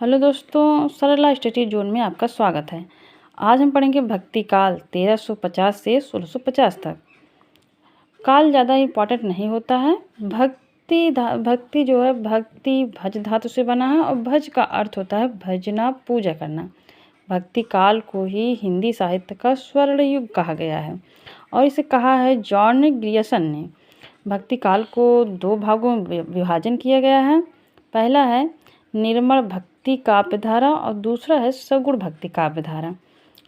Hello दोस्तों, सरला study zone में आपका स्वागत है। आज हम पढ़ेंगे भक्ति काल 1350 से 1650 तक। काल ज़्यादा इम्पॉर्टेंट नहीं होता है। भक्ति जो है भक्ति भज धातु से बना है और भज का अर्थ होता है भजना, पूजा करना। भक्ति काल को ही हिंदी साहित्य का स्वर्ण युग कहा गया है और इसे कहा है जॉन ग्रियर्सन ने। भक्ति काल को दो भागों में विभाजन किया गया है। पहला है निर्मल भक्ति काव्यधारा और दूसरा है सगुण भक्ति काव्यधारा।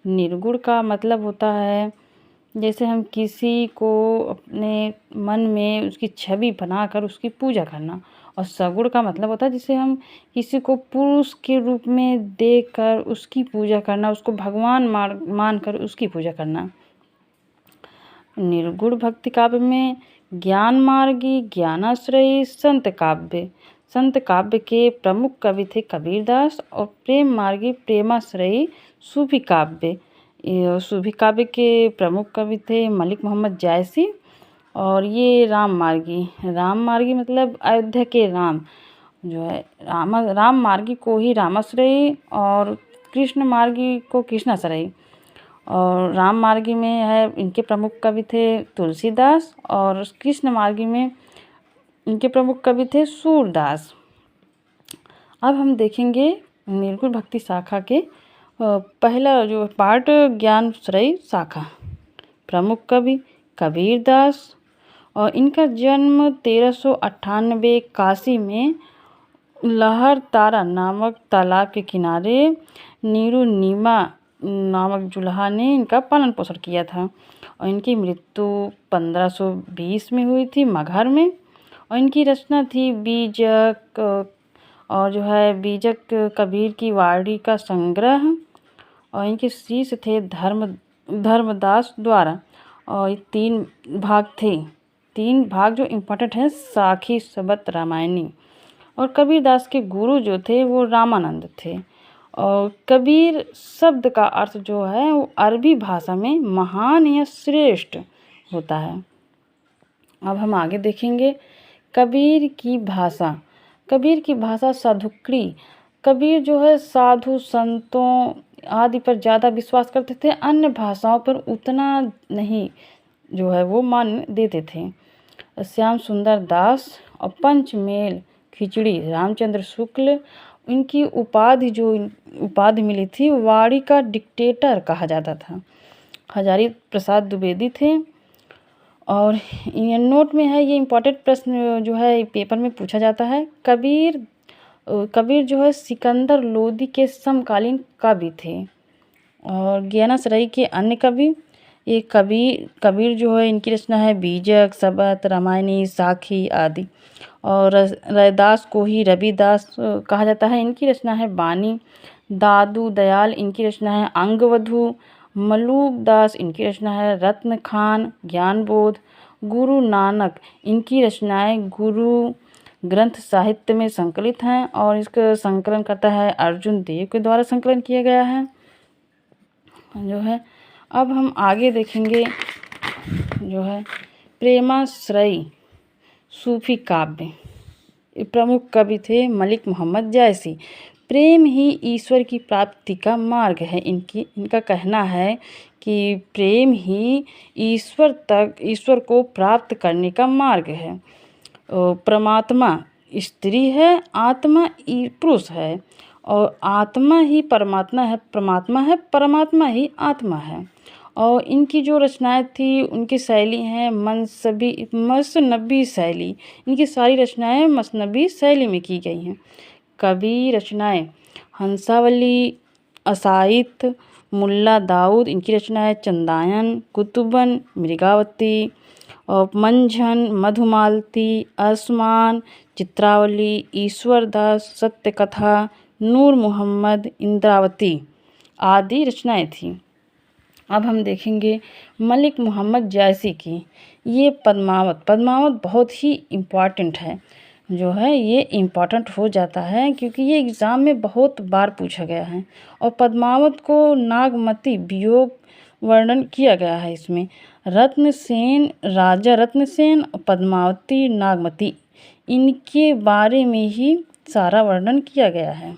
निर्गुण का मतलब होता है जैसे हम किसी को अपने मन में उसकी छवि बनाकर उसकी पूजा करना, और सगुण का मतलब होता है जिसे हम किसी को पुरुष के रूप में देखकर उसकी पूजा करना, उसको भगवान मानकर उसकी पूजा करना। निर्गुण भक्ति काव्य में ज्ञान मार्गी, ज्ञानाश्रयी संत काव्य के प्रमुख कवि थे कबीरदास और प्रेम मार्गी, प्रेमाश्रयी सूफी काव्य के प्रमुख कवि थे मलिक मोहम्मद जायसी। और ये राम मार्गी मतलब अयोध्या के राम जो है राम मार्गी को ही रामाश्रयी और कृष्ण मार्गी को कृष्णाश्रयी। और राम मार्गी में है इनके प्रमुख कवि थे तुलसीदास और कृष्ण मार्गी में इनके प्रमुख कवि थे सूरदास। अब हम देखेंगे निर्गुण भक्ति शाखा के पहला जो पार्ट ज्ञानाश्रयी शाखा। प्रमुख कवि कबीरदास और इनका जन्म 1398 काशी में लहर तारा नामक तालाब के किनारे नीमा नामक जुल्हा ने इनका पालन पोषण किया था और इनकी मृत्यु 1520 में हुई थी मगहर में। और इनकी रचना थी बीजक और जो है बीजक कबीर की वाणी का संग्रह। और इनके शिष्य थे धर्मदास द्वारा। और ये 3 भाग थे। 3 भाग जो इम्पोर्टेंट हैं साखी, सबत, रामायणी। और कबीरदास के गुरु जो थे वो रामानंद थे। और कबीर शब्द का अर्थ जो है वो अरबी भाषा में महान या श्रेष्ठ होता है। अब हम आगे देखेंगे कबीर की भाषा साधुकड़ी। कबीर जो है साधु संतों आदि पर ज़्यादा विश्वास करते थे, अन्य भाषाओं पर उतना नहीं जो है वो मान देते थे। श्याम सुंदर दास और पंचमेल खिचड़ी रामचंद्र शुक्ल, इनकी उपाधि मिली थी वाणी का डिक्टेटर कहा जाता था। हजारी प्रसाद द्विवेदी थे। और ये नोट में है, ये इम्पोर्टेंट प्रश्न जो है पेपर में पूछा जाता है। कबीर जो है सिकंदर लोदी के समकालीन कवि थे। और ज्ञानाश्रयी के अन्य कवि ये कबीर जो है इनकी रचना है बीजक, सबत, रामायणी, साखी आदि। और रैदास को ही रविदास कहा जाता है, इनकी रचना है बानी। दादू दयाल इनकी रचना है अंगवधू। मलूक दास इनकी रचना है रत्न खान, ज्ञानबोध। गुरु नानक इनकी रचनाएं गुरु ग्रंथ साहित्य में संकलित हैं और इसका संकलन करता है अर्जुन देव के द्वारा संकलन किया गया है जो है। अब हम आगे देखेंगे जो है प्रेमाश्रयी सूफी काव्य। प्रमुख कवि थे मलिक मोहम्मद जायसी। प्रेम ही ईश्वर की प्राप्ति का मार्ग है। इनका कहना है कि प्रेम ही ईश्वर को प्राप्त करने का मार्ग है। परमात्मा स्त्री है, आत्मा पुरुष है और आत्मा ही परमात्मा है, परमात्मा ही आत्मा है। और इनकी जो रचनाएं थी उनकी शैली है मसनबी शैली। इनकी सारी रचनाएं मसनबी शैली में की गई हैं। कवि रचनाएं हंसावली, असाइत, मुल्ला दाऊद इनकी रचनाएं चंदायन, कुतुबन, मृगावती और मंझन, मधुमालती, आसमान, चित्रावली, ईश्वरदास, सत्यकथा, नूर मोहम्मद, इंद्रावती आदि रचनाएं थीं। अब हम देखेंगे मलिक मोहम्मद जायसी की ये पद्मावत बहुत ही इम्पॉर्टेंट है जो है। ये इम्पॉर्टेंट हो जाता है क्योंकि ये एग्ज़ाम में बहुत बार पूछा गया है। और पद्मावत को नागमती वियोग वर्णन किया गया है इसमें। राजा रत्नसेन, पद्मावती, नागमती इनके बारे में ही सारा वर्णन किया गया है।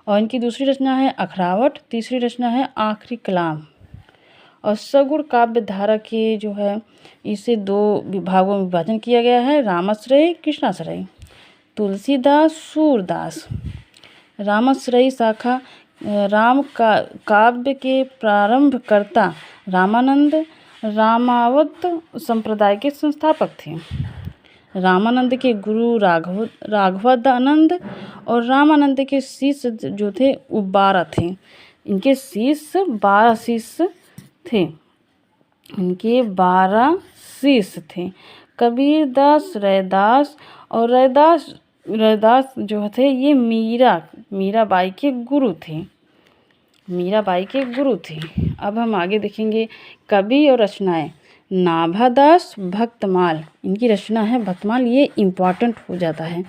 और इनकी दूसरी रचना है अखरावट, तीसरी रचना है आखिरी कलाम। और सगुण काव्य धारा के जो है इसे 2 विभागों में विभाजन किया गया है, रामाश्रयी, कृष्णाश्रयी। तुलसीदास, सूरदास। रामाश्रयी शाखा राम का काव्य के प्रारंभकर्ता रामानंद रामावत संप्रदाय के संस्थापक थे। रामानंद के गुरु राघवानंद और रामानंद के शिष्य जो थे वो 12 थे। इनके शिष्य 12 शिष्य थे। इनके 12 शिष्य थे। कबीरदास, रैदास। और रैदास जो थे ये मीराबाई के गुरु थे। मीराबाई के गुरु थे। अब हम आगे देखेंगे कवि और रचनाएं। नाभादास, भक्तमाल। इनकी रचना है भक्तमाल, ये इम्पॉर्टेंट हो जाता है।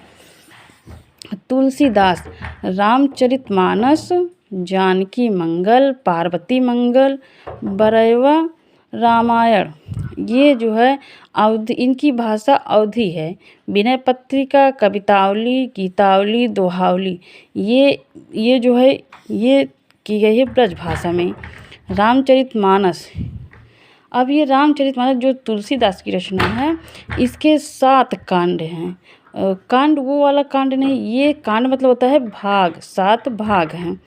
तुलसीदास, रामचरितमानस, जानकी मंगल, पार्वती मंगल, बरैवा रामायण। ये जो है अवधि, इनकी भाषा अवधि है। विनय पत्रिका, कवितावली, गीतावली, दोहावली, ये जो है ये की गई है ब्रज भाषा में। रामचरितमानस। अब ये रामचरितमानस जो तुलसीदास की रचना है इसके 7 कांड हैं। कांड वो वाला कांड नहीं, ये कांड मतलब होता है भाग, 7 भाग हैं।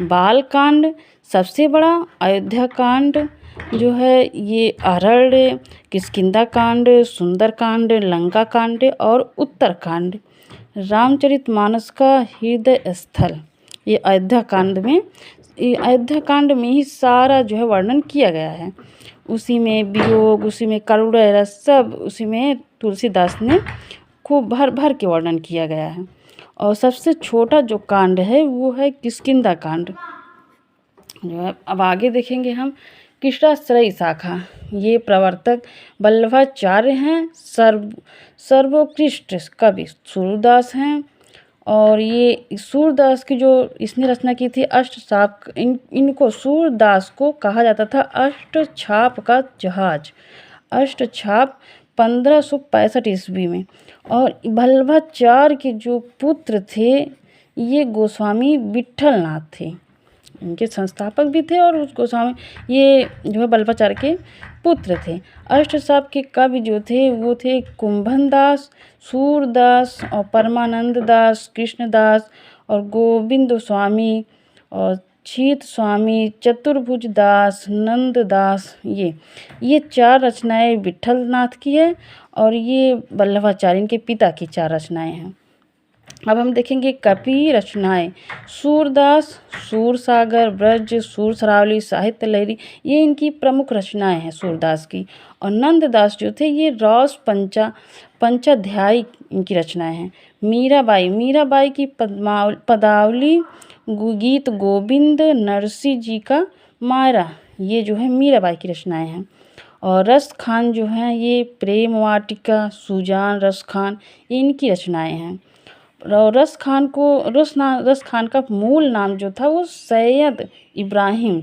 बाल कांड सबसे बड़ा, अयोध्या कांड जो है ये अरण्य, किष्किंधा कांड, सुंदर कांड, लंका कांड और उत्तर कांड। रामचरितमानस का हृदय स्थल ये अयोध्या कांड में ही सारा जो है वर्णन किया गया है। उसी में वियोग, उसी में करुण रस, सब उसी में तुलसीदास ने खूब भर भर के वर्णन किया गया है। और सबसे छोटा जो कांड है वो है किष्किंधा कांड जो है। अब आगे देखेंगे हम कृष्णाश्रयी शाखा। ये प्रवर्तक वल्लभाचार्य हैं। सर्वोत्कृष्ट कवि सूरदास हैं। और ये सूरदास की जो इसने रचना की थी अष्टछाप, इनको सूरदास को कहा जाता था अष्टछाप का जहाज। अष्टछाप 1565 ईस्वी में। और वल्लभाचार्य के जो पुत्र थे ये गोस्वामी विट्ठलनाथ थे। इनके संस्थापक भी थे और उस गोस्वामी ये जो है वल्लभाचार्य के पुत्र थे। अष्टछाप के कवि जो थे वो थे कुंभन दास, सूरदास और परमानंद दास, कृष्णदास और गोविंद स्वामी और छीत स्वामी, चतुर्भुज दास, नंद दास। ये 4 रचनाएं विट्ठलनाथ की है और ये वल्लभाचार्य इनके पिता की 4 रचनाएं हैं। अब हम देखेंगे कवि रचनाएं। सूरदास, सूरसागर, ब्रज, सूरसरावली, साहित्य लहरी, ये इनकी प्रमुख रचनाएं हैं सूरदास की। और नंददास जो थे ये रस पंचाध्यायी इनकी रचनाएं हैं। मीराबाई की पदावली, गीत गोविंद, नरसी जी का मायरा, ये जो है मीराबाई की रचनाएं हैं। और रस खान जो हैं ये प्रेम वाटिका, सुजान, रस खान, इनकी रचनाएं हैं। रस खान का मूल नाम जो था वो सैयद इब्राहिम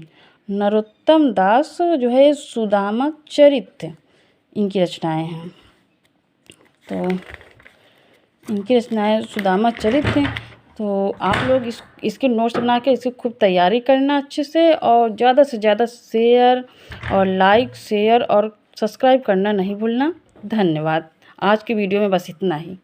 नरोत्तम दास जो है सुदामा चरित, इनकी रचनाएं हैं। तो इनकी रचनाएं सुदामा चरित हैं। तो आप लोग इसके नोट्स बना के इसकी खूब तैयारी करना अच्छे से, और ज़्यादा से ज़्यादा शेयर और लाइक, शेयर और सब्सक्राइब करना नहीं भूलना। धन्यवाद। आज की वीडियो में बस इतना ही।